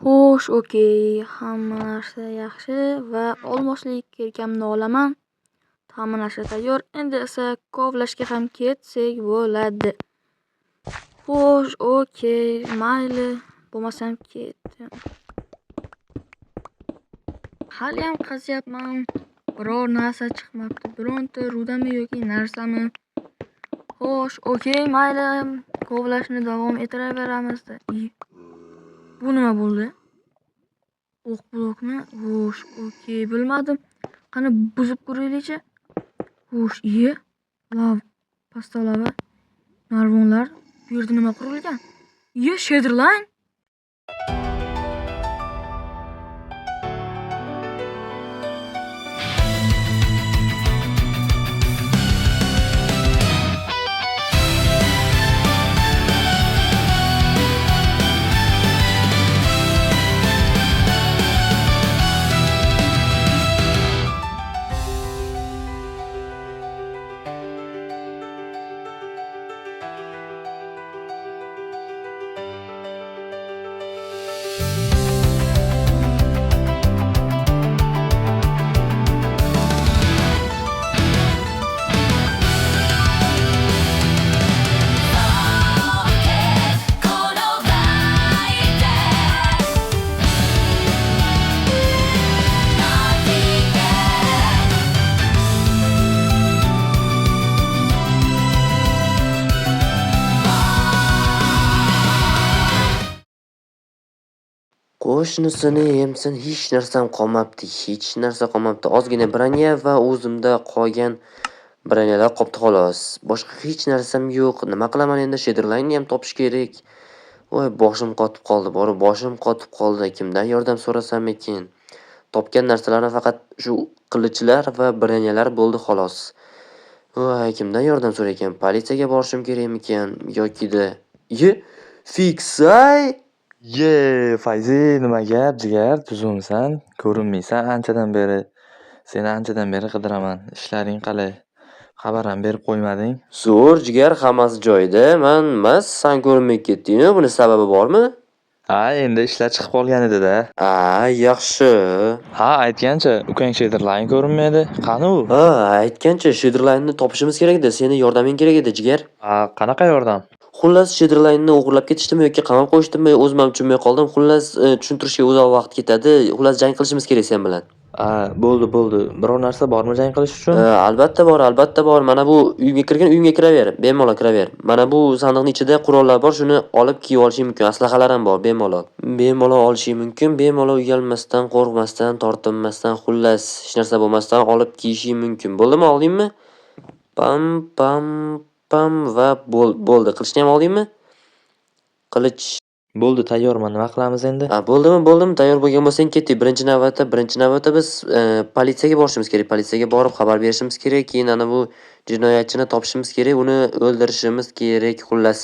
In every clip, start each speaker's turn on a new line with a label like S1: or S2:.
S1: Xo'sh, okey, hamma narsa yaxshi va olmoslik yelkamni olaman. Hamma narsa tayyor. Endi esa kovlashga ham ketsak bo'ladi. Xo'sh, okey, mayli. Bo'lmasam ketdim. Hali ham qazyapman. Biror narsa chiqmabdi. Bironta rudami yoki narsami? Xo'sh, okey, mayli. Kovlashni davom ettiraveramiz. Bu nima bo'ldi? O'q blokmi? Xo'sh, okey, bilmadim. Qani buzib ko'raylikchi. Xo'sh, lav, pasta lava, narvonlar. Bu yerda nima qurilgan? Shaderline.
S2: Qo'shnisini emsin, hech narsam qolmabdi, Ozgina branya va o'zimda qolgan branyalar qolibdi xolos. Boshqa hech narsam yo'q. Nima qilaman endi? Shaderline ham topish kerak. Voy, boshim qotib qoldi. Kimdan yordam so'rasam ekan? Topgan narsalarim faqat shu qilichlar va branyalar bo'ldi xolos. Voy, kimdan yordam so'rar ekan? Politsiyaga borishim kerakmikan yoki-da? Fiksay!
S3: Fayzi, nima gap, jigar? Tuzumsan? Ko'rinmaysan Seni anchadan beri qidiraman. Ishlaring qalay? Xabar ham berib qo'ymading.
S2: Zo'r jigar, hammasi joyida. San ko'rinmay ketding-ku. Buni sababi bormi?
S3: Endi ishlar chiqib qolgan edi-da.
S2: Yaxshi.
S3: Aytgancha, ukang Shaderline ko'rinmaydi. Qani u?
S2: Aytgancha, Shaderline'ni topishimiz kerak edi. Seni yordaming kerak edi, jigar.
S3: Qanaqa yordam?
S2: Xullas, Shaderline'ni o'g'irlab ketishdimi yoki qamab qo'yishdimi? O'zim ham tushunmay qoldim. Xullas, tushuntirishga uzoq vaqt ketadi. Xullas, jang qilishimiz kerak sen bilan.
S3: Bo'ldi. Biror narsa bormi jang qilish uchun?
S2: Albatta bor. Mana bu uyga kiraver. Bemalol kiraver. Mana bu sandiqning ichida qurollar bor. Shuni olib kiyib olishing mumkin. Aslahalar ham bor, bemalol olishing mumkin. Bemalol uyalmasdan, qo'rqmasdan, tortinmasdan, xullas, hech narsa bo'lmasdan olib kiyishing mumkin. Bo'ldimi? Oldingmi? Pam va bo'ldi. Qilichni ham oldingmi? Qilich.
S3: Bo'ldi, tayyorman. Nima qilamiz endi?
S2: Bo'ldimi? Tayyor bo'lgan bo'lsang ketdik. Birinchi navbatda biz politsiyaga borishimiz kerak. Politsiyaga borib xabar berishimiz kerak. Keyin ana bu jinoyatchini topishimiz kerak. Uni o'ldirishimiz kerak. Xullas,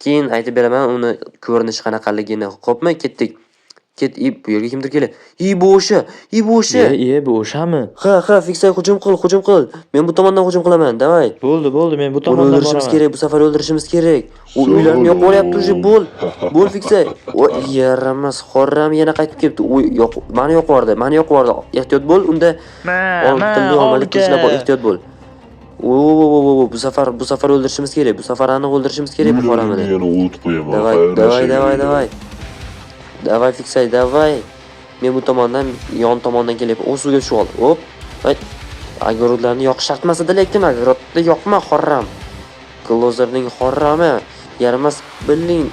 S2: keyin aytib beraman uni ko'rinishi qanaqaligini. Xo'pmi? Ketdik. Bu yerga kimdir keladi. Bu o'sha.
S3: Bu o'shami?
S2: Ha, Fiksay, hujum qil. Men bu tomondan hujum qilaman. Davay.
S3: Bo'ldi, men bu tomondan boraman.
S2: Bu safar o'ldirishimiz kerak. U uylarni yoqib olyapti уже. Bo'l Fiksay. Yaramas, Xorram yana qaytib kelibdi. Yo'q, meni yoqib yubordi. Ehtiyot bo'l, unda oltinli olmalik qilishlar bor, ehtiyot bo'l. Bu safar o'ldirishimiz kerak. Bu safar aniq o'ldirishimiz kerak bu xoramini.
S4: Yana o't qo'yaman.
S2: Davay. Davay Fiksay, davay. Men bu tomondan, yon tomondan kelyapman. Suvga tushib ol. Hop. Огородlarni yoqish shart emasdi, lekin огородni yoqma, Xorram. Klozerning Xorrami. Yaramas, biling.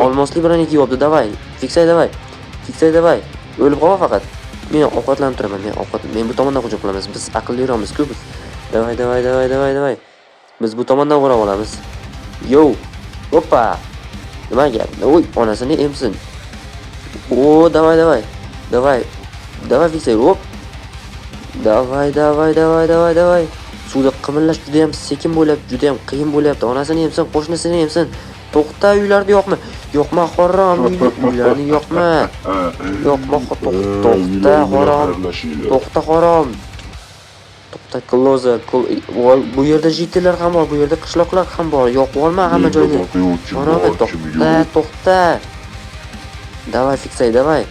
S2: Olmosli brani kiyibdi, davay. Fiksay, davay. O'lib qolma faqat. Men ovqatlanib turaman. Men bu tomondan hujum qilamiz. Biz aqlliroqmiz-ku. Davay. Biz bu tomondan o'rab olamiz. Hoppa. Nima gap? Onasini emsin. Davay. Davay Fiksay, hop. Davay. Suvda qimirlash juda ham sekin bo'lyapti, juda ham qiyin bo'lyapti. Onasini emsin, qo'shnisini emsin. To'xta, uylarni yoqma Xorram, uylarni yoqma. To'xta Xorram. To'xta Klozer. Bu yerda jitellar ham bor, bu yerda qishloqlar ham bor. Yoqib olma hamma joyni. To'xta. Davay fiksay, davay.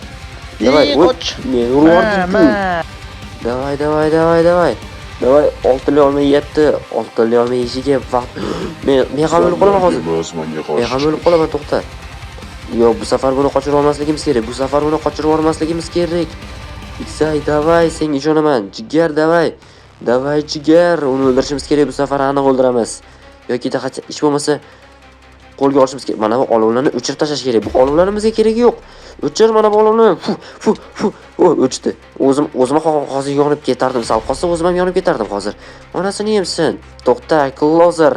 S2: Davay,
S3: qoch.
S2: men urdim-ku. Davay. Davay, oltinli olma yeyapti. Oltinli olma yeyishiga vaqt. Men ham o'lib qolaman hozir.
S4: Emas, menga
S2: Men
S4: qarshi
S2: ham
S4: chiq.
S2: o'lib qolaman, to'xta. Yo'q, bu safar buni qochirib olmasligimiz kerak. Bu safar buni qochirib olmasligimiz kerak. Fiksay, davay, senga ishonaman. Jigar, davay. Davay, jigar. Uni o'ldirishimiz kerak. Bu safar aniq o'ldiramiz. Yoki hech bo'lmasa qo'lga olishimiz kerak. Mana bu olovlarni o'chirib tashlash kerak. Bu olovlar bizga kerak yo'q. O'chir mana bu olovni. O, o'chdi. O'zim hozir yonib ketardim. Sal qolsa o'zim ham yonib ketardim hozir. Onasini yemsin. To'xta, Closer.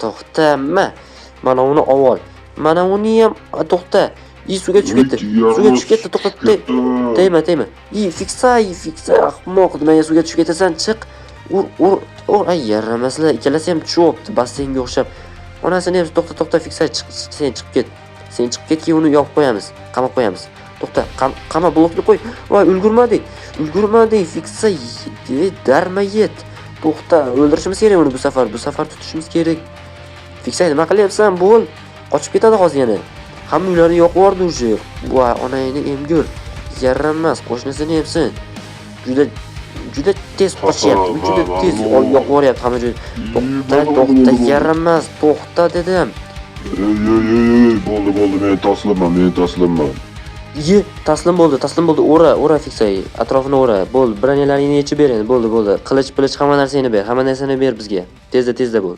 S2: To'xtama. Mana uni avval. Mana uni ham to'xta. Suvga tushib ketdi. Suvga tushib ketdi. To'xta. Tegma. Fiksay, ahmoq. Nimaga suvga tushib ketasan? Chiq. Ur. Ay, yaramaslar. Ikkalasi ham tushibdi basseynga o'xshab. Onasini ham to'xta, fiksay, chiq, sen chiqib ket. Sen chiqib ketki, uni yopib qo'yamiz, qamab qo'yamiz. To'xta, qama blokni qo'y. Voy, ulgurmadik, fiksay, darmayet. To'xta, o'ldirishimiz kerak uni bu safar tutishimiz kerak. Fiksay, nima qilyapsan? Bo'l. Qochib ketadi hozir yana. Hamma uylarni yoqib yubordi o'sha. Voy, onangni emgur. Yaramas, qo'shnisini yemsin. Juda tez qochyapti. Juda tez yoqib yuboryapti hamma joy. To'xta, yaramas, to'xta dedim.
S4: Bo'ldi, men taslimman.
S2: Taslim bo'ldi. O'ra fiksay. Atrofini o'ra. Bo'ldi, bronelaringni yechib ber endi. Bo'ldi. Qilich hamma narsani ber bizga. Tezda bo'l.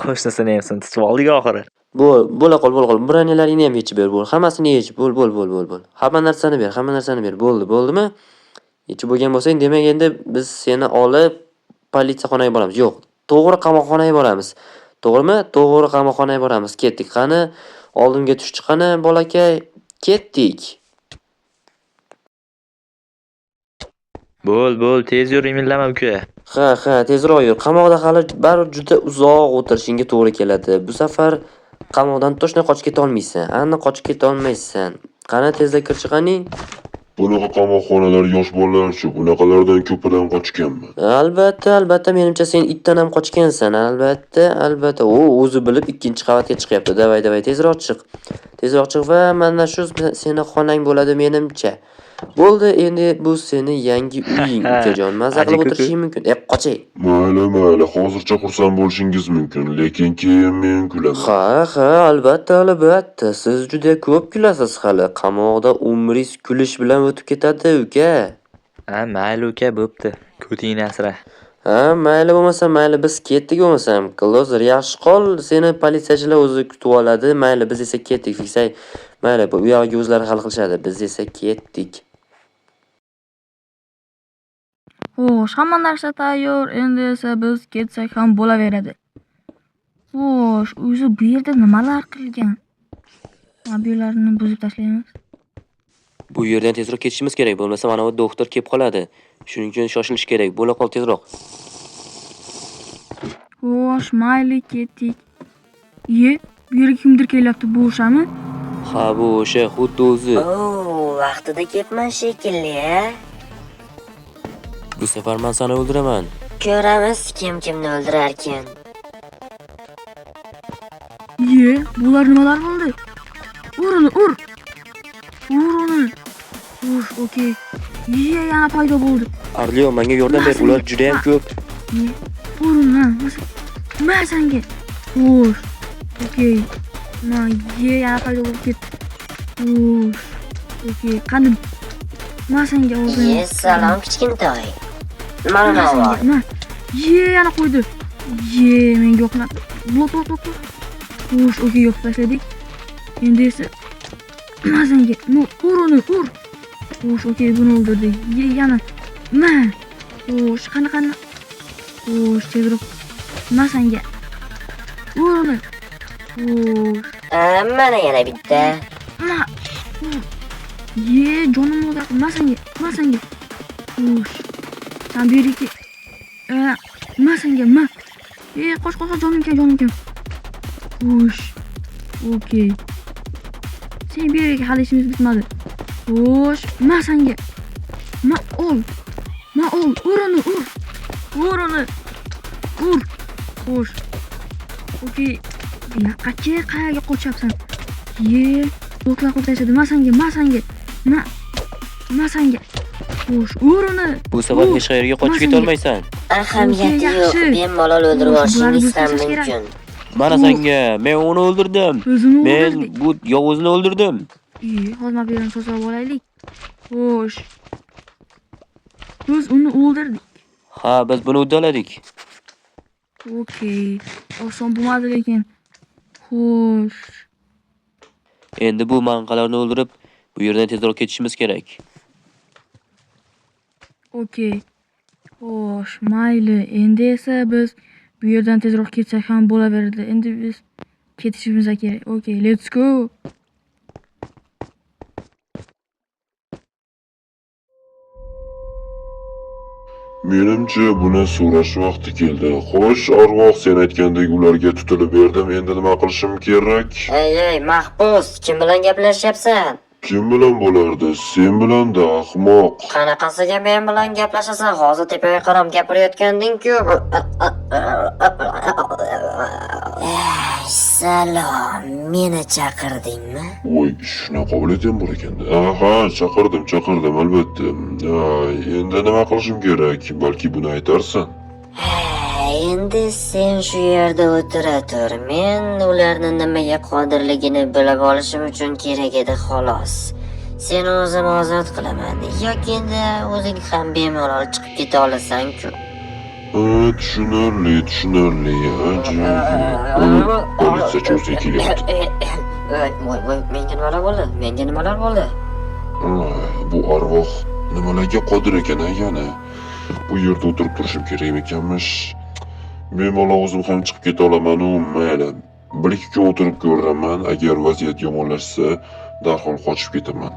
S3: Qo'shnisini ham tutib oldik oxiri.
S2: Bo'la qol. Bronelaringni ham yechib ber, bo'l. Hammasini yech. Bo'l. Hamma narsani ber. Bo'ldimi? Yechib bo'lgan bo'lsang, demak endi biz seni olib politsiyaxonaga boramiz. Yo'q, to'g'ri qamoqxonaga boramiz. To'g'rimi? To'g'ri qamoqxonaga boramiz. Ketdik. Qani, oldimga tushchi qani, bolakay? Ketdik.
S3: Bo'l, tez yur, imillama uka.
S2: Ha, tezroq yur. Qamoqda hali baribir juda uzoq o'tirishingga to'g'ri keladi. Bu safar qamoqdan to'shna qochib keta olmaysan. Aniq qochib keta olmaysan. Qani, tezda kir chiqaning.
S4: Bunaqa qamoqxonalar yosh bolalarchi, bunaqalardan ko'pidan qochganman.
S2: Albatta, menimcha sen itdan ham qochgansan. Albatta. O'zi bilib ikkinchi qavatga chiqyapti. Davay, tezroq chiq va mana shu seni xonang bo'ladi menimcha. Bo'ldi, endi bu seni yangi uying, ukajon. Maza qilib o'tirishing mumkin. Qochay.
S4: Mayli, hozircha xursand bo'lishingiz mumkin, lekin keyin men kulaman.
S2: Ha, albatta. Siz juda ko'p kulasiz hali. Qamoqda umringiz kulish bilan o'tib ketadi, uka.
S3: Ha, mayli uka, bo'pti. Ko'tingni asra.
S2: Ha, mayli bo'lmasa, biz ketdik bo'lmasam. Closer, yaxshi qol, seni politsiyachilar o'zi kutib oladi. Mayli, biz esa ketdik, fiksay. Mayli, bu yo'g'i o'zlari hal qilishadi. Biz esa ketdik.
S1: Xo'sh, hamma narsa tayyor. Endi esa biz ketsak ham bo'laveradi. Xo'sh, o'zi bu yerda nimalar qilgan? Mobillarni buzib tashlaymiz.
S2: Bu yerdan tezroq ketishimiz kerak, bo'lmasa mana bu doktor kelib qoladi. Shuning uchun shoshilish kerak. Bo'la qol tezroq.
S1: Xo'sh, mayli, ketdik. Bu yerga kimdir kelyapti, bu o'shami?
S2: Ha, bu o'sha xuddi o'zi.
S5: Vaqtida ketman shekilli,
S2: Bu safar men seni o'ldiraman.
S5: Ko'ramiz kimni o'ldirarkan.
S1: Bular nimalar bo'ldi? Ur uni. Okey. Yana paydo bo'ldi.
S2: Arlio, menga yordam ber. Ular juda ham ko'p.
S1: Urun, men senga. Xo'sh. Okey. Yana paydo bo'lib ketdi. Okey, qani. Men senga o'zim.
S5: Salom kichkintoy. Mana bor.
S1: Yana qo'ydi. Menga yo'qlab. Blok. Xo'sh, okey, yo'q tashladik. Endi esa men senga. Ur. Xo'sh, okey, buni o'ldirdik. Yana. Xo'sh, qani. Xo'sh, tezroq. Men senga. Ur uni. Xo'sh.
S5: Mana yana bitta.
S1: Jonimni o'ldirib, men senga. Xo'sh. Sen bu yerga. Men senga. Qoch, jonim kam. Xo'sh. Okey. Sen bu yerga hali ishimiz bitmadi. Xo'sh, men senga. Ol. Ur uni. Xo'sh. Okey. Qayerga qochyapsan? O'tlar qo'tashadi. Masanga. Masanga. Xo'sh, o'rini.
S2: Bu safar hech qayerga qochib keta olmaysan.
S5: Ahamiyati
S1: Okey,
S5: yo'q.
S1: yaxshi.
S5: Bemalol o'ldirib
S1: Bularni
S5: yuborishingiz ham
S1: bo'shash kerak.
S5: mumkin.
S2: Mana senga, men uni o'ldirdim.
S1: O'zini
S2: Men
S1: o'ldirdik.
S2: bu yovuzni o'ldirdim.
S1: Hozir bu yerni sozlab olaylik. Xo'sh. Biz uni o'ldirdik.
S2: Ha, biz buni uddaladik.
S1: Okey. Oson bo'lmadi lekin. Xo'sh.
S2: Endi bu manqalarni o'ldirib, bu yerdan tezroq ketishimiz kerak.
S1: Okey. Xo'sh, mayli. Endi esa biz bu yerdan tezroq ketsak ham bo'laveradi. Endi biz ketishimiz kerak. Okey, let's go.
S4: Menimcha buni so'rash vaqti keldi. Xo'sh, arvoh sen aytgandek ularga tutilib berdim. Endi nima qilishim kerak?
S5: Ey, mahbus, kim bilan gaplashyapsan?
S4: Kim bilan bo'lardi? Sen bilan-da, ahmoq.
S5: Qanaqasiga men bilan gaplashasan? Hozir tepaga qarab gapirayotganding-ku. Salom, meni chaqirdingmi?
S4: Voy, shunaqa qobiliyat ham bor ekanda. Aha, chaqirdim, albatta. Endi nima qilishim kerak? Balki buni aytarsan.
S5: Endi sen shu yerda o'tira tur. Men ularni nimaga qodirligini bilib olishim uchun kerak edi xolos. Seni o'zim ozod qilaman. Yoki endi o'zing ham bemalol chiqib keta olasan-ku.
S4: Tushunarli. Politsiyachi o'ziga kelyapti.
S5: Voy, menga nimalar bo'ldi?
S4: Bu arvoh nimalarga qodir ekan yana? Bu yerda o'tirib turishim kerak ekanmish. Bemalol o'zim ham chiqib keta olaman-u, mayli. 1-2 kun o'tirib ko'raman. Agar vaziyat yomonlashsa, darhol qochib ketaman.